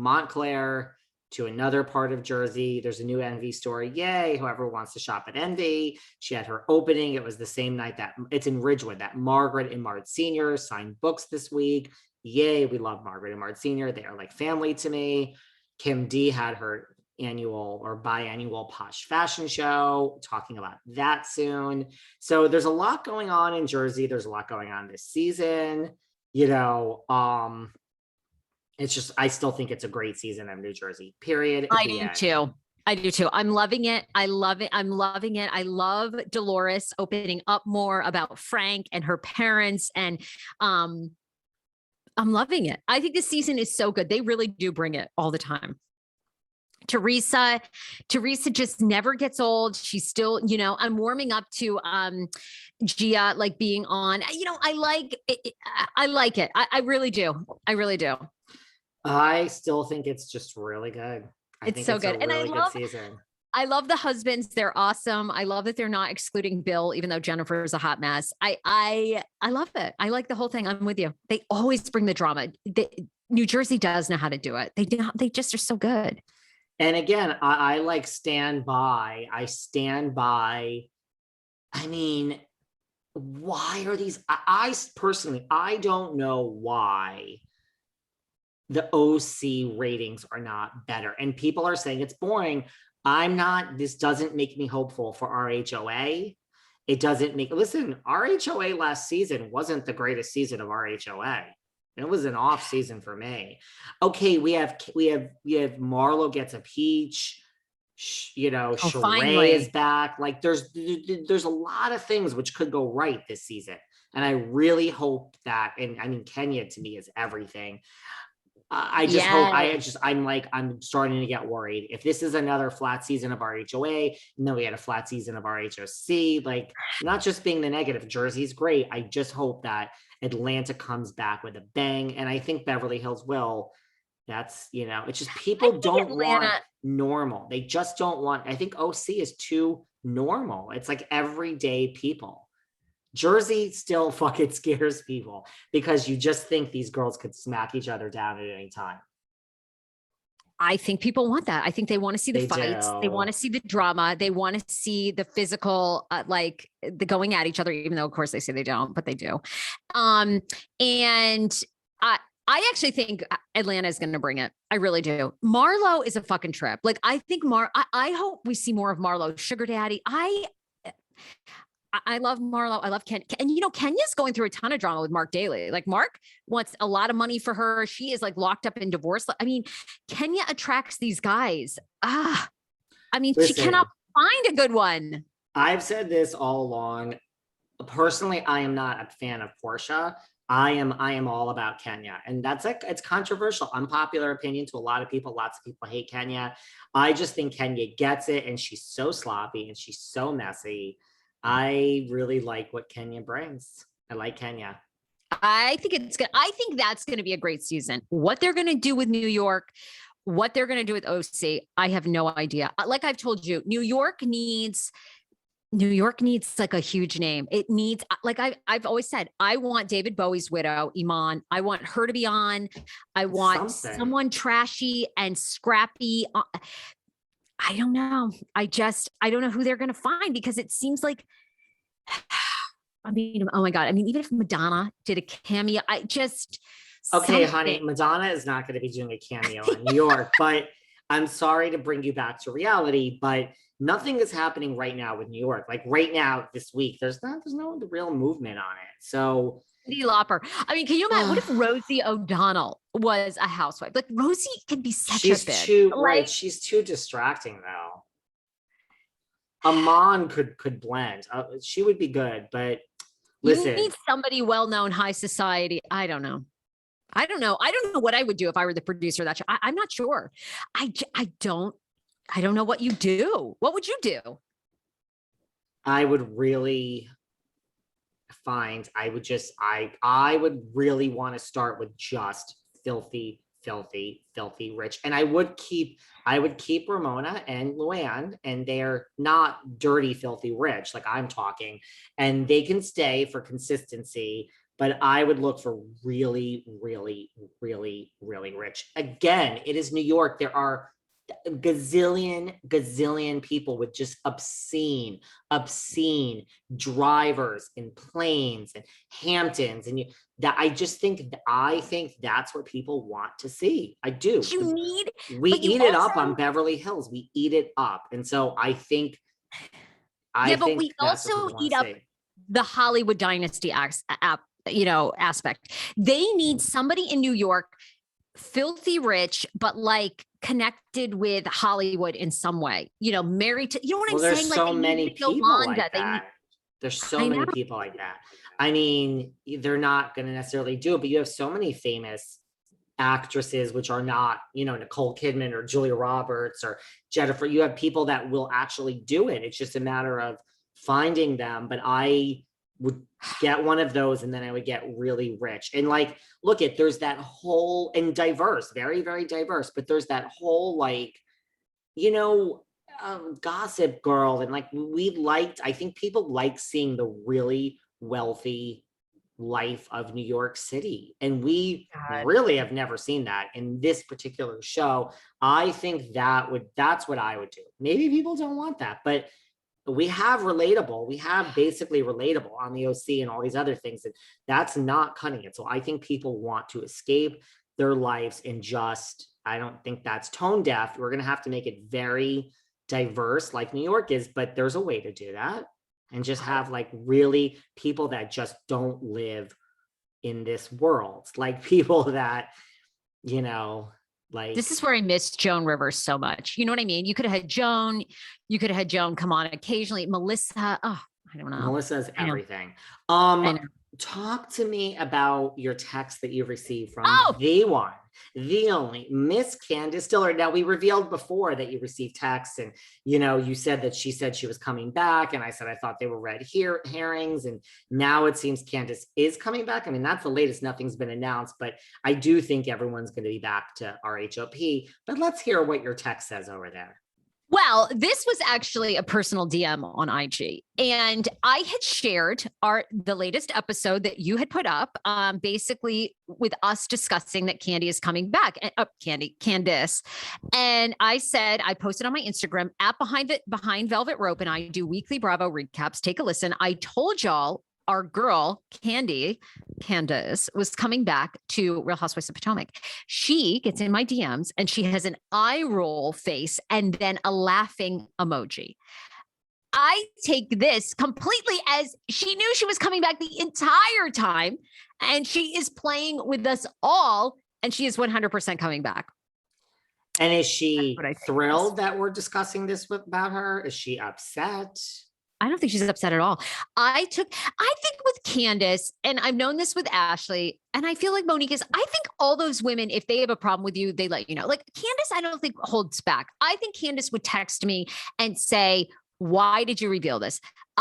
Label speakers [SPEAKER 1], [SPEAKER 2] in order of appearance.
[SPEAKER 1] Montclair to another part of Jersey. There's a new Envy store. Yay. Whoever wants to shop at Envy. She had her opening. It was the same night that it's in Ridgewood, that Margaret and Mart Sr. signed books this week. Yay. We love Margaret and Mart Sr. They are like family to me. Kim D had her annual or biannual Posh fashion show, talking about that soon. So there's a lot going on in Jersey. There's a lot going on this season. You know, it's just, I still think it's a great season of New Jersey, period.
[SPEAKER 2] I do too. I do too. I'm loving it. I love it. I'm loving it. I love Dolores opening up more about Frank and her parents. And I'm loving it. I think this season is so good. They really do bring it all the time. Teresa just never gets old. She's still, you know, I'm warming up to Gia like being on, you know, I like it. I really do. I really do.
[SPEAKER 1] I still think it's just really good.
[SPEAKER 2] It's so good. And I love the husbands. They're awesome. I love that they're not excluding Bill, even though Jennifer is a hot mess. I love it. I like the whole thing. I'm with you. They always bring the drama. New Jersey does know how to do it. They just are so good.
[SPEAKER 1] And again, I like stand by. I mean, why are these? I personally, I don't know why the OC ratings are not better. And people are saying it's boring. This doesn't make me hopeful for RHOA. It doesn't make, listen, RHOA last season wasn't the greatest season of RHOA. It was an off season for me. Okay, we have Marlo gets a peach. You know, Sheree is back. Like there's a lot of things which could go right this season, and I really hope that. And I mean, Kenya to me is everything. I just hope. I'm starting to get worried. If this is another flat season of RHOA, and then we had a flat season of RHOC, like not just being the negative. Jersey's great. I just hope that Atlanta comes back with a bang, and I think Beverly Hills will. That's, you know, it's just people don't want normal. They just don't want. I think OC is too normal. It's like everyday people. Jersey still fucking scares people because you just think these girls could smack each other down at any time.
[SPEAKER 2] I think people want that. I think they want to see the fights. They want to see the drama. They want to see the physical, like the going at each other, even though of course they say they don't, but they do. And I actually think Atlanta is going to bring it. I really do. Marlo is a fucking trip. Like I think I hope we see more of Marlo, sugar daddy. I love Marlo. I love Ken. And, you know, Kenya's going through a ton of drama with Mark Daly. Like Mark wants a lot of money for her. She is like locked up in divorce. I mean, Kenya attracts these guys. I mean, listen, she cannot find a good one.
[SPEAKER 1] I've said this all along. Personally, I am not a fan of Portia. I am all about Kenya. And that's like, it's controversial, unpopular opinion to a lot of people. Lots of people hate Kenya. I just think Kenya gets it. And she's so sloppy and she's so messy. I really like what Kenya brings. I like Kenya.
[SPEAKER 2] I think it's good. I think that's going to be a great season. What they're going to do with New York, what they're going to do with OC, I have no idea. Like I've told you, New York needs like a huge name. It needs, like I've always said, I want David Bowie's widow, Iman. I want her to be on. I want someone trashy and scrappy. I don't know. I don't know who they're going to find because it seems like, I mean, oh my God. I mean, even if Madonna did a cameo,
[SPEAKER 1] okay, honey, Madonna is not going to be doing a cameo in New York, but I'm sorry to bring you back to reality, but nothing is happening right now with New York. Like right now, this week, there's no real movement on it. So
[SPEAKER 2] Cyndi Lauper. I mean, can you imagine what if Rosie O'Donnell was a housewife? Like Rosie can be such a bitch.
[SPEAKER 1] Right. She's too distracting though. Iman could blend. She would be good, but listen.
[SPEAKER 2] You need somebody well-known, high society. I don't know. I don't know what I would do if I were the producer of that show. I'm not sure. I don't know what you do. What would you do?
[SPEAKER 1] I would really I would really want to start with just filthy rich. And I would keep Ramona and Luann, and they're not dirty, filthy rich, like I'm talking, and they can stay for consistency. but I would look for really, really, really, really rich. Again, it is New York. There are gazillion people with just obscene drivers in planes and Hamptons, and that I think that's what people want to see. I do.
[SPEAKER 2] You need,
[SPEAKER 1] We
[SPEAKER 2] but you
[SPEAKER 1] eat it up
[SPEAKER 2] also-
[SPEAKER 1] on Beverly Hills. We eat it up, and so I think.
[SPEAKER 2] Yeah, but we
[SPEAKER 1] that's what
[SPEAKER 2] also
[SPEAKER 1] people wanna
[SPEAKER 2] eat up
[SPEAKER 1] see.
[SPEAKER 2] the Hollywood dynasty aspect. They need somebody in New York, filthy rich, but like connected with Hollywood in some way. Married to, you know what
[SPEAKER 1] Well,
[SPEAKER 2] I'm
[SPEAKER 1] there's
[SPEAKER 2] saying?
[SPEAKER 1] so
[SPEAKER 2] Like they
[SPEAKER 1] many
[SPEAKER 2] need
[SPEAKER 1] people
[SPEAKER 2] Yolanda.
[SPEAKER 1] like that. There's so
[SPEAKER 2] I
[SPEAKER 1] many
[SPEAKER 2] know.
[SPEAKER 1] people like that. I mean, they're not going to necessarily do it, but you have so many famous actresses, which are not, Nicole Kidman or Julia Roberts or Jennifer. You have people that will actually do it. It's just a matter of finding them. But I would get one of those, and then I would get really rich. And like, there's that whole, and diverse, very, very diverse, but there's that whole like, Gossip Girl, and like I think people like seeing the really wealthy life of New York City, and we
[SPEAKER 2] God.
[SPEAKER 1] really have never seen that in this particular show. I think that's what I would do. Maybe people don't want that, but we have basically relatable on the OC and all these other things, and that's not cutting it. So I think people want to escape their lives and I don't think that's tone deaf. We're going to have to make it very diverse like New York is, but there's a way to do that and just have like really people that just don't live in this world, like people that, like.
[SPEAKER 2] This is where I miss Joan Rivers so much. You know what I mean? You could have had Joan. You could have had Joan come on occasionally. Melissa. Oh, I don't know.
[SPEAKER 1] Melissa's
[SPEAKER 2] I know.
[SPEAKER 1] everything.
[SPEAKER 2] I know.
[SPEAKER 1] Talk to me about your text that you received from
[SPEAKER 2] Oh!
[SPEAKER 1] the one, the only Miss Candace Dillard. Now, we revealed before that you received texts, and you said that she said she was coming back, and I said I thought they were red herrings, and now it seems Candace is coming back. I mean, that's the latest. Nothing's been announced, but I do think everyone's going to be back to RHOP. But let's hear what your text says over there.
[SPEAKER 2] Well, this was actually a personal DM on IG, and I had shared the latest episode that you had put up, basically with us discussing that Candy is coming back. Candace, and I said I posted on my Instagram at Behind Velvet Rope, and I do weekly Bravo recaps. Take a listen. I told y'all our girl Candace was coming back to Real Housewives of Potomac. She gets in my DMs and she has an eye roll face and then a laughing emoji. I take this completely as she knew she was coming back the entire time, and she is playing with us all, and she is 100% coming back.
[SPEAKER 1] And is she thrilled that we're discussing this about her? Is she upset?
[SPEAKER 2] I don't think she's upset at all. I think with Candace, and I've known this with Ashley, and I feel like Monique is, I think all those women, if they have a problem with you, they let you know. Like Candace, I don't think holds back. I think Candace would text me and say, why did you reveal this?